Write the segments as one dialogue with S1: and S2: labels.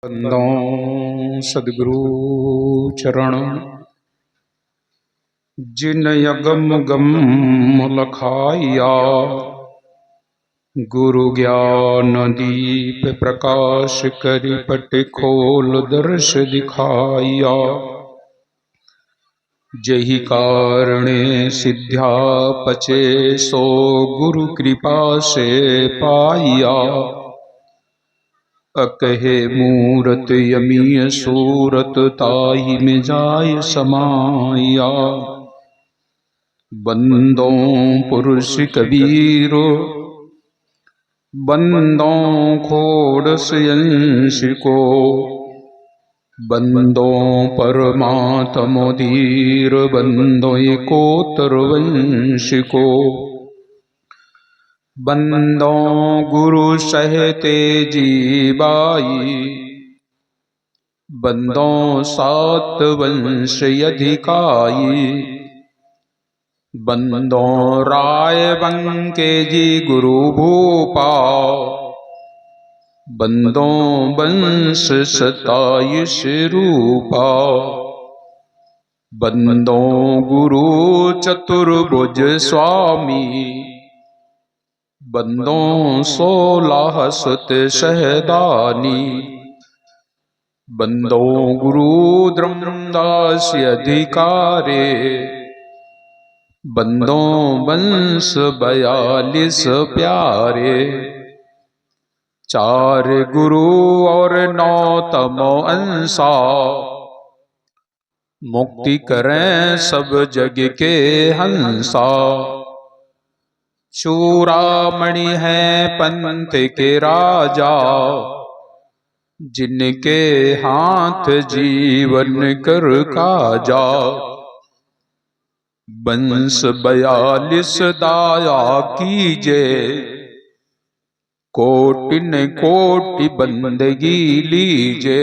S1: बंदों सदगुरु चरण जिन यगम गम लखाया। गुरु ज्ञान दीप प्रकाश करि पट खोल दर्श दिखाया। जही कारणे सिद्ध्या पचे सो गुरु कृपा से पाया। अकहे मूरत यमीय सूरत ताहि में जाय समाया। बंदों पुरुष कबीरो बंदों खोड़स यंश को। बंदों परमात्म धीर बंदों एकोतर वंश को। बंदों गुरु सहते जीबाई। बंदों सात वंश अधिकाई। बंदों राय बंके जी गुरु भूपा। बंदों वंश 27 रूपा। बंदों गुरु चतुर्भुज स्वामी। बंदों 16 सत सहदानी। बंदों गुरु धर्मदास अधिकारे। बंदों वंश 42 प्यारे। 4 गुरु और 9 तमो अंसा। मुक्ति करें सब जग के हंसा। चूड़ामणि है पंथ के राजा। जिनके हाथ जीवन कर काजा। वंश 42 दाया कीजे। कोटि न कोटि बंदगी लीजे।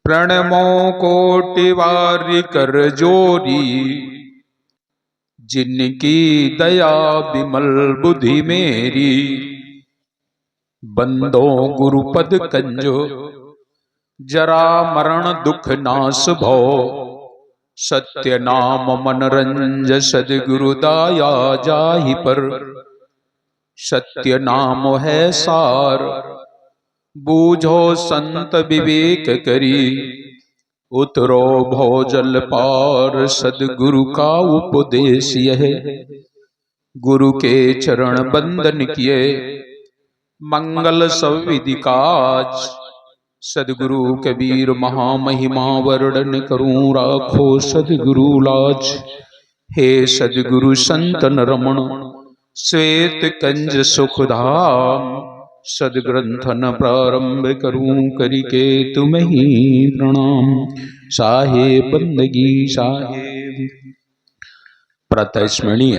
S1: प्रणमो कोटि वारी कर जोरी। जिनकी दया विमल बुद्धि मेरी। बंदों गुरुपद कंजो जरा मरण दुख नाश भो। सत्य नाम मनरंज सदगुरु दाया जाहि पर। सत्य नाम है सार बूझो संत विवेक करी। उतरो भोजल पार सदगुरु का उपदेश यह। गुरु के चरण बंदन किए मंगल सब विधि काज। सदगुरु कबीर महामहिमा वर्णन करूं राखो सदगुरु लाज। हे सदगुरु संतन रमण श्वेत कंज सुखधाम। सदग्रंथन प्रारंभ करूं करिके तुम्हि प्रणाम। साहेब बंदगी साहेब प्रातः स्मरणीय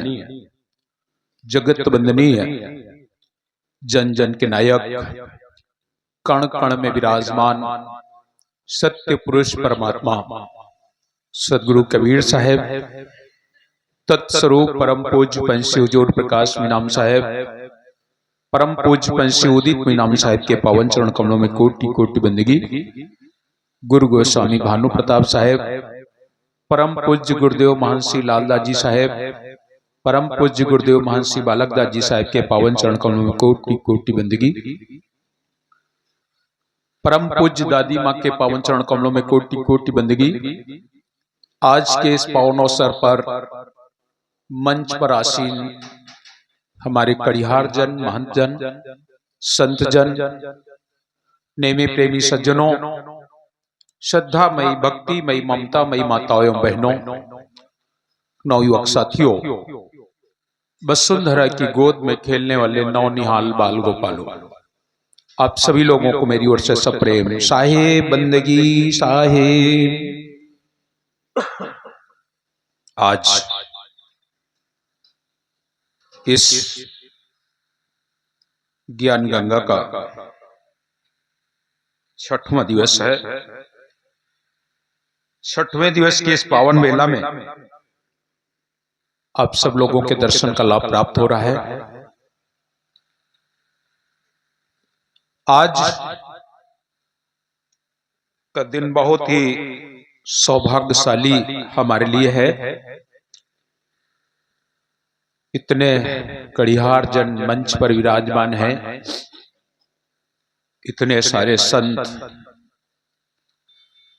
S1: जगत वंदनीय जन जन के नायक कण कण में विराजमान सत्य पुरुष परमात्मा सदगुरु कबीर साहेब तत्स्वरूप परम पूज्य पंच उजोर प्रकाश मीनाम साहेब परम पूज्य पंच उदित मीनाम साहेब के पावन चरण कमलों में कोटि कोटि बंदगी। गुरु गोस्वामी भानु प्रताप साहेब परम पूज्य गुरुदेव महंसी लालदास जी साहेब परम पूज्य गुरुदेव महंसी बालकदास जी साहेब के पावन चरण कमलों में कोटि कोटि बंदगी। परम पूज्य दादी माँ के पावन चरण कमलों में कोटि कोटि बंदगी। आज के इस पावन अवसर पर मंच पर आसीन हमारे कड़िहार जन महंत जन संत जन नेमी प्रेमी सज्जनों श्रद्धामयी भक्तिमयी ममतामयी माताओं एवं बहनों नवयुवक साथियों वसुंधरा की गोद में खेलने वाले नौनिहाल बाल गोपालों आप सभी लोगों को मेरी ओर से सप्रेम साहेब बंदगी साहेब। आज इस ज्ञान गंगा का 6वां दिवस है। 6वें दिवस की इस पावन बेला में आप सब लोगों के दर्शन का लाभ प्राप्त हो रहा है। आज का दिन बहुत ही सौभाग्यशाली हमारे लिए है। इतने कड़िहार जन मंच पर विराजमान हैं, इतने सारे संत,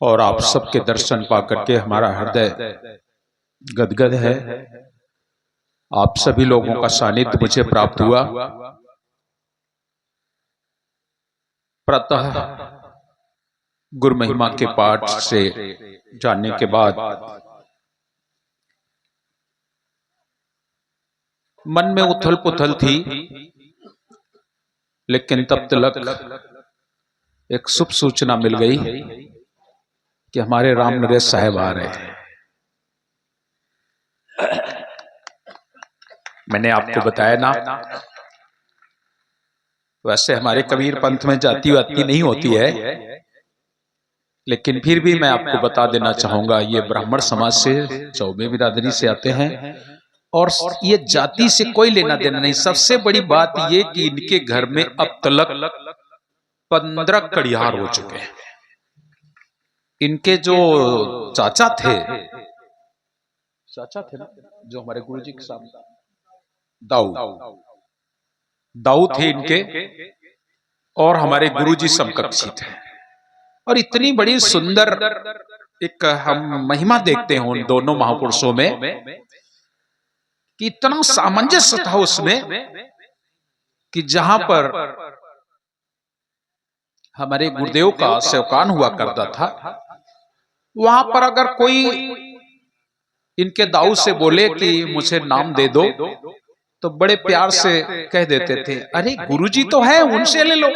S1: और आप सबके दर्शन पाकर के हमारा हृदय गदगद है। आप सभी लोगों का सानिध्य मुझे प्राप्त हुआ। प्रातः गुरु महिमा के पाठ से जानने के बाद मन में उथल पुथल थी, लेकिन तब तक एक शुभ सूचना मिल गई कि हमारे राम नरेश साहब आ रहे हैं। मैंने आपको बताया ना, वैसे हमारे कबीर पंथ में जाति वाति नहीं होती है, लेकिन फिर भी मैं आपको बता देना चाहूंगा, ये ब्राह्मण समाज से, चौबे बिरादरी से आते हैं, और ये जाति से कोई लेना देना नहीं। सबसे बड़ी बात ये कि इनके घर में अब तक 15 कड़िहार हो चुके हैं। इनके जो चाचा थे ना, जो हमारे गुरुजी के सामने दाऊ थे इनके, और हमारे गुरुजी समकक्षी थे। और इतनी बड़ी सुंदर एक हम महिमा देखते हैं उन दोनों महापुरुषों में कि इतना सामंजस्य था उसमें कि जहां पर हमारे गुरुदेव का सेवकान हुआ करता था, वहां पर अगर कोई इनके दाऊ से बोले कि मुझे नाम दे दो, तो बड़े प्यार से कह देते थे, अरे गुरुजी तो है, उनसे ले लो।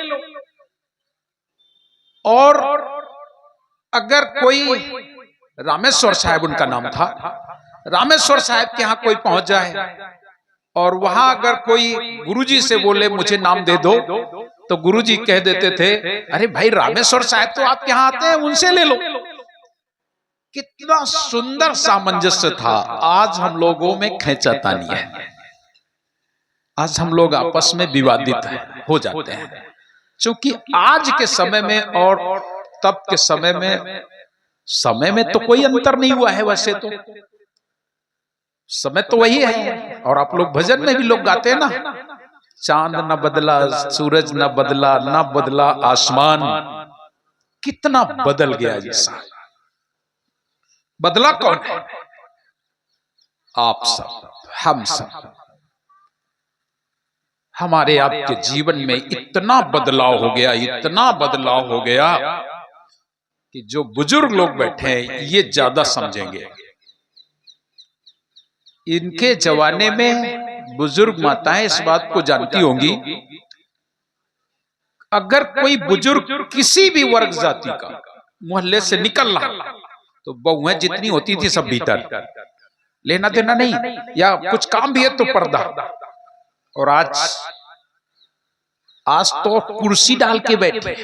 S1: और अगर कोई रामेश्वर साहब उनका नाम था, रामेश्वर साहब के यहाँ कोई पहुंच जाए और वहां अगर कोई गुरुजी से बोले मुझे नाम दे दो, तो गुरुजी कह देते थे, अरे भाई रामेश्वर साहब तो आपके यहाँ आते हैं, उनसे ले लो। कितना सुंदर सामंजस्य था। आज हम लोगों में खींचातानी है, आज हम लोग आपस में विवादित हो जाते हैं, क्योंकि आज के समय में और तब के समय में तो कोई अंतर नहीं हुआ है। वैसे तो समय तो वही है, और आप लोग भजन में भी लोग गाते हैं ना, चांद न बदला, सूरज न बदला, न बदला आसमान, कितना बदल गया जैसा। बदला कौन है? आप सब, हम सब। हमारे आपके जीवन में इतना बदलाव हो गया, इतना बदलाव हो गया कि जो बुजुर्ग लोग बैठे हैं ये ज्यादा समझेंगे। इनके जमाने में बुजुर्ग माताएं इस बात को जानती होंगी, अगर कोई बुजुर्ग किसी भी वर्ग जाति का मोहल्ले से निकल रहा, तो बहुएं जितनी होती थी सब भीतर, लेना देना नहीं, या कुछ काम भी है तो पर्दा। और आज तो कुर्सी डाल के बैठे,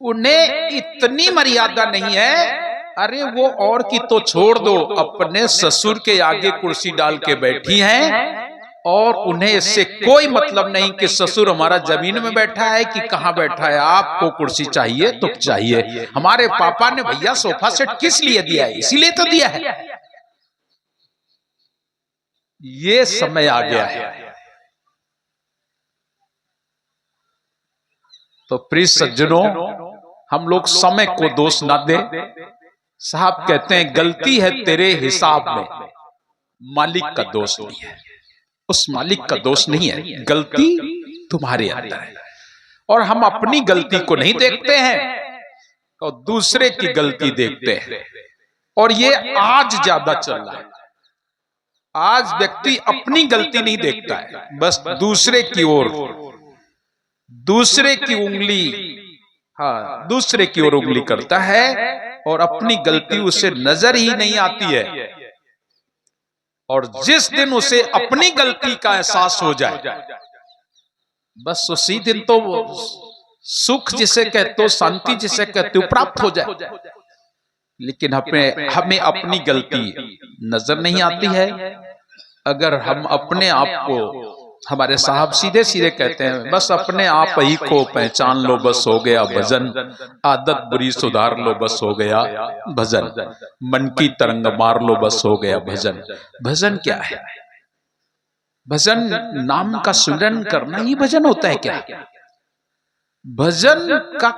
S1: उन्हें इतनी मर्यादा नहीं है। अरे वो और की तो छोड़ दो, अपने ससुर के आगे कुर्सी डाल के बैठी हैं, और उन्हें इससे कोई मतलब नहीं कि ससुर हमारा जमीन में बैठा है कि कहां बैठा है, आपको कुर्सी चाहिए तो चाहिए। हमारे पापा ने भैया सोफा सेट किस लिए दिया है, इसीलिए तो दिया है। ये समय आ गया है। तो प्रिय सज्जनों, हम लोग समय को दोष ना दें। साहब कहते हैं गलती है तेरे हिसाब में, मालिक का दोष नहीं है। उस मालिक का दोष नहीं है, गलती तुम्हारे अंदर है। और हम अपनी गलती को नहीं देखते हैं और दूसरे की गलती देखते हैं, और ये आज ज्यादा चल रहा है। आज व्यक्ति अपनी गलती नहीं देखता है, बस दूसरे की ओर, दूसरे की उंगली, हाँ, दूसरे की ओर उंगली करता है, और अपनी गलती उसे नजर ही नहीं आती है। और जिस दिन उसे अपनी गलती का एहसास हो जाए, बस उसी दिन तो सुख जिसे कहते हो, शांति जिसे कहते हो, प्राप्त हो जाए। लेकिन हमें अपनी गलती नजर नहीं आती है। अगर हम अपने आप को हमारे साहब सीधे सीधे कहते हैं बस अपने आप ही को पहचान लो बस हो गया भजन, आदत बुरी सुधार लो बस हो गया भजन, मन की तरंग मार लो बस हो गया भजन। भजन क्या है? भजन नाम का सुमिरन करना ही भजन होता है क्या? भजन का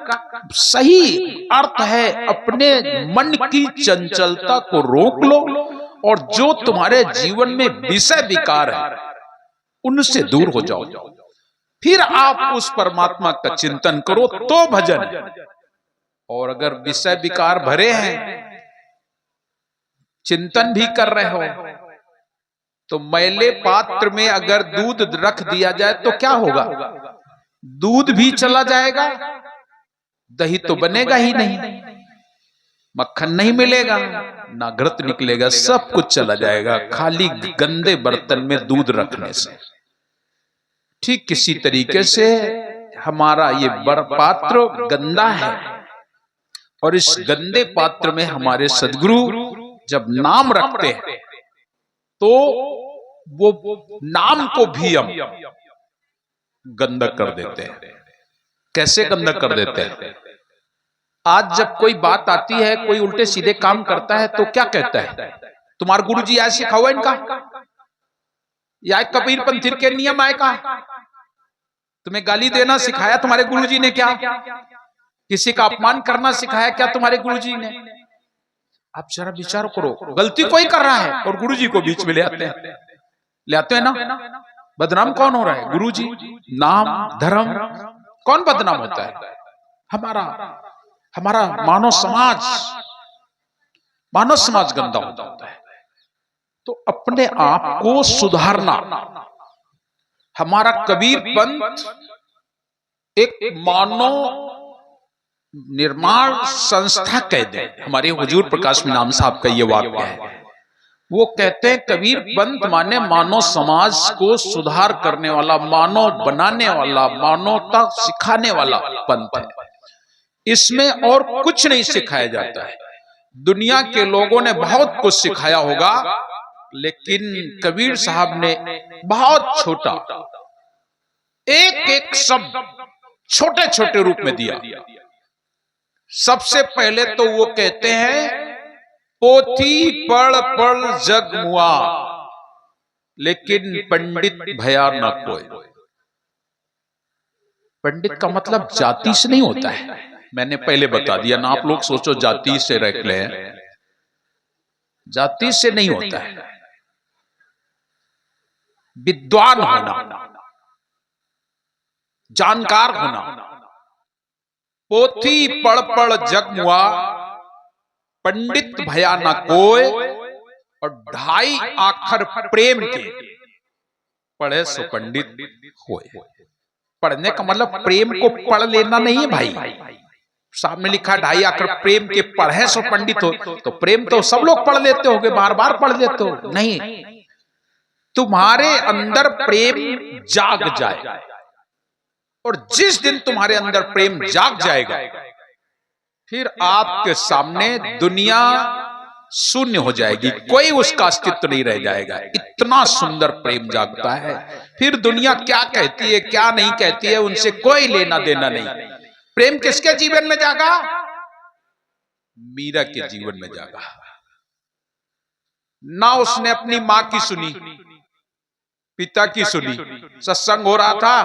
S1: सही अर्थ है अपने मन की चंचलता को रोक लो और जो तुम्हारे जीवन में विषय विकार है उनसे दूर हो जाओ, फिर आप उस परमात्मा का चिंतन करो तो भजन है। और अगर विषय विकार भरे हैं, चिंतन भी कर रहे हो, तो मैले पात्र में अगर दूध रख दिया जाए तो क्या होगा? दूध भी चला जाएगा, दही तो बनेगा ही नहीं, मक्खन नहीं मिलेगा, ना घृत निकलेगा, सब कुछ चला जाएगा खाली गंदे बर्तन में दूध रखने से। ठीक किसी तरीके से हमारा ये पात्र गंदा है और इस गंदे पात्र में हमारे सद्गुरु जब नाम रखते हैं तो वो नाम को भी हम गंदा कर देते हैं। कैसे गंदा कर देते हैं? आज जब कोई बात आती है, कोई उल्टे सीधे काम करता है तो क्या कहता है? तुम्हारे गुरुजी ऐसे सिखाओ इनका, या कबीर पंथी के नियम आए का, तुम्हें गाली देना सिखाया तुम्हारे गुरुजी ने क्या? किसी का अपमान करना सिखाया क्या तुम्हारे गुरुजी ने? आप जरा विचार करो, गलती कोई कर रहा है और गुरुजी को बीच में ले आते हैं ना। बदनाम कौन हो रहा है? गुरुजी। नाम धर्म कौन बदनाम होता है? हमारा मानव समाज गंदा होता है। तो अपने आप को सुधारना, हमारा कबीर पंथ एक मानव निर्माण संस्था कह दे। हमारे हुजूर प्रकाश में नाम साहब का ये वाक्य है, वो कहते हैं कबीर पंथ माने मानव समाज को सुधार करने वाला, मानव बनाने वाला, मानवता सिखाने वाला पंथ है। इसमें और कुछ नहीं सिखाया जाता है। दुनिया के लोगों ने बहुत कुछ सिखाया होगा, लेकिन कबीर साहब ने बहुत छोटा एक शब्द छोटे छोटे रूप में दिया। सबसे पहले तो वो कहते हैं पोथी पढ़ पढ़ जग मुआ, लेकिन पंडित भया न कोई। पंडित का मतलब जाति से नहीं होता है, मैंने पहले बता दिया ना। आप लोग सोचो जाति से रख ले, जाति से नहीं होता है। विद्वान होना, जानकार होना। पोथी पढ़ पढ़ जग मुआ, पंडित भया न कोय, और ढाई आखर प्रेम के पढ़े सो पंडित होए। पढ़ने का मतलब प्रेम को पढ़ लेना नहीं है भाई। सामने लिखा ढाई आखर प्रेम के पढ़े सो पंडित हो, तो प्रेम तो सब लोग पढ़ लेते होगे, बार बार पढ़ लेते हो। नहीं, तुम्हारे अंदर प्रेम जाग जाए, और जिस दिन तुम्हारे अंदर प्रेम जाग जाएगा, फिर आपके सामने दुनिया शून्य हो जाएगी, कोई उसका अस्तित्व नहीं रह जाएगा। इतना सुंदर प्रेम जागता है। फिर दुनिया क्या कहती है क्या नहीं कहती है, उनसे कोई लेना देना नहीं। प्रेम किसके जीवन में जागा? मीरा के जीवन में जागा। ना उसने अपनी मां की सुनी, पिता की सुनी। सत्संग हो रहा था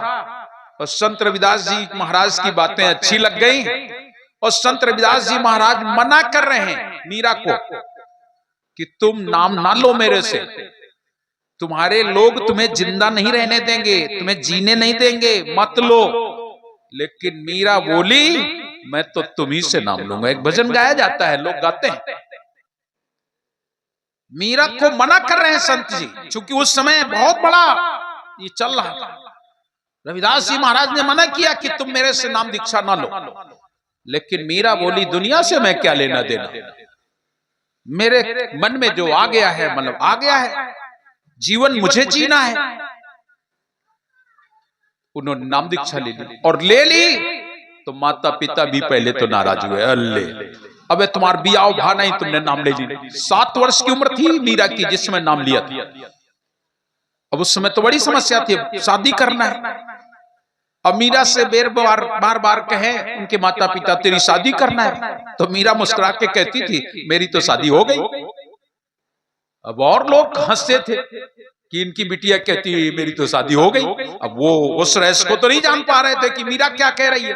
S1: और संत रविदास जी महाराज की बातें अच्छी लग गई, और संत रविदास जी महाराज मना कर रहे हैं मीरा को कि तुम नाम ना लो मेरे से, तुम्हारे लोग तुम्हें जिंदा नहीं रहने देंगे, तुम्हें जीने नहीं देंगे, मत लो। लेकिन मीरा बोली मैं तो तुम्ही से नाम लूंगा। एक भजन गाया जाता है, लोग गाते हैं। मीरा को मना कर रहे हैं संत जी, क्योंकि उस समय बहुत बड़ा ये चल रहा था। रविदास जी महाराज ने मना किया कि तुम मेरे से नाम दीक्षा ना लो, लेकिन मीरा बोली दुनिया से मैं क्या लेना देना, मेरे मन में जो आ गया है मतलब आ गया है, जीवन मुझे जीना है। उन्होंने नाम दीक्षा ले ली, और ले ली तो माता पिता भी पहले तो नाराज हुए। अल्ले अबे तुम्हारा बियाह भा नहीं, तुमने नाम ले ली। 7 वर्ष की उम्र थी मीरा की जिस समय नाम लिया था। अब उस समय तो बड़ी समस्या थी, शादी करना है। अब मीरा से बार बार कहे उनके माता पिता तेरी शादी करना है, तो मीरा मुस्कुरा के कहती थी मेरी तो शादी हो गई। अब और लोग हंसते थे कि इनकी बिटिया कहती मेरी तो शादी हो गई। अब वो उस रहस्य को तो नहीं जान पा रहे थे कि मीरा क्या कह रही है,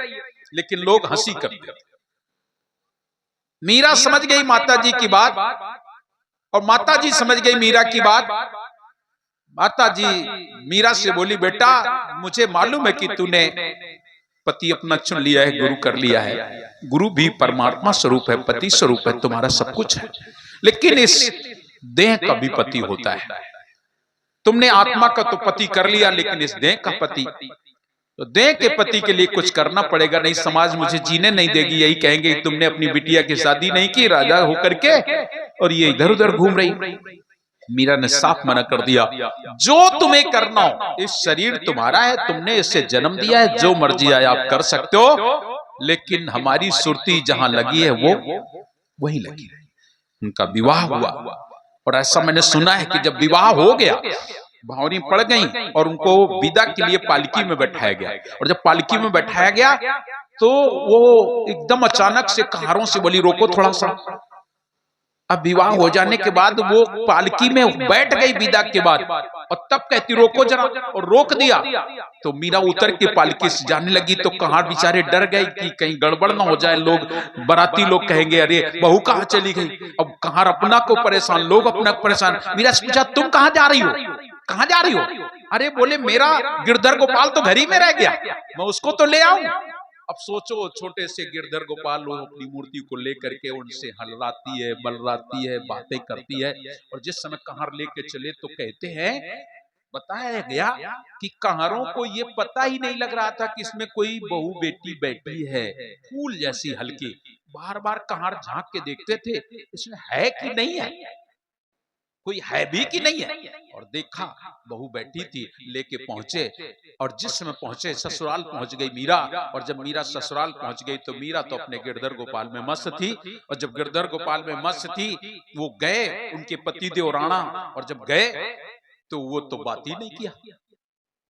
S1: लेकिन लोग हंसी करते थे। मीरा समझ गई माता जी की बात, और माता जी समझ गई मीरा की बात। माता जी मीरा से बोली बेटा मुझे मालूम है कि तूने पति अपना चुन लिया है, गुरु कर लिया है। गुरु भी परमात्मा स्वरूप है, पति स्वरूप है, तुम्हारा सब कुछ है, लेकिन इस देह का भी पति होता है। तुमने आत्मा का तो पति कर लिया, लेकिन इस देह का पति, तो देह के पति के लिए कुछ करना पड़ेगा, नहीं समाज मुझे जीने नहीं देगी। यही कहेंगे तुमने अपनी बिटिया की शादी नहीं की राजा होकर के, और ये इधर उधर घूम रही। मीरा ने साफ मना कर दिया, जो तुम्हें करना हो, इस शरीर तुम्हारा है, तुमने इसे जन्म दिया है, जो मर्जी आए आप कर सकते हो, लेकिन हमारी सुरती जहां लगी है वो वही लगी रही। उनका विवाह हुआ, और ऐसा मैंने सुना है कि जब विवाह हो गया, भावरी पड़ गई और उनको विदा के लिए पालकी में बैठाया गया। और जब पालकी में बैठाया गया तो वो एकदम अचानक से कहारों से बोली रोको थोड़ा सा। अब विवाह हो जाने के बाद वो पालकी में बैठ गई विदा के बाद, और तब कहती रोको जरा, और रोक दिया। तो मीरा उतर के पालकी से जाने लगी, तो कहार बेचारे डर गए कि कहीं गड़बड़ ना हो जाए, लोग बाराती लोग कहेंगे अरे बहू कहाँ चली गई। अब कहार अपना को परेशान, लोग अपना परेशान। मीरा से पूछा तुम कहाँ जा रही हो, कहाँ जा रही हो? अरे बोले मेरा गिरधर गोपाल तो घर ही में रह गया, मैं उसको तो ले आऊं। अब सोचो छोटे से गिरधर गोपाल वो अपनी मूर्ति को लेकर के उनसे हलराती है, बलराती है, बातें करती है। और जिस समय कहार लेके चले तो कहते हैं, बताया गया कि कहारों को ये पता ही नहीं लग रहा था कि इसमें कोई बहू बेटी बैठी है, फूल जैसी हल्की। बार बार कहार झांक के देखते थे इसमें है कि नहीं है, कोई है भी कि नहीं है। और देखा बहू बैठी थी, लेके पहुंचे, और जिस समय पहुंचे ससुराल पहुंच गई मीरा। और जब मीरा ससुराल पहुंच गई तो मीरा तो अपने गिरधर गोपाल में मस्त थी। और जब गिरधर गोपाल में मस्त थी, वो गए उनके पति देव राणा, और जब गए तो वो तो बात ही नहीं किया।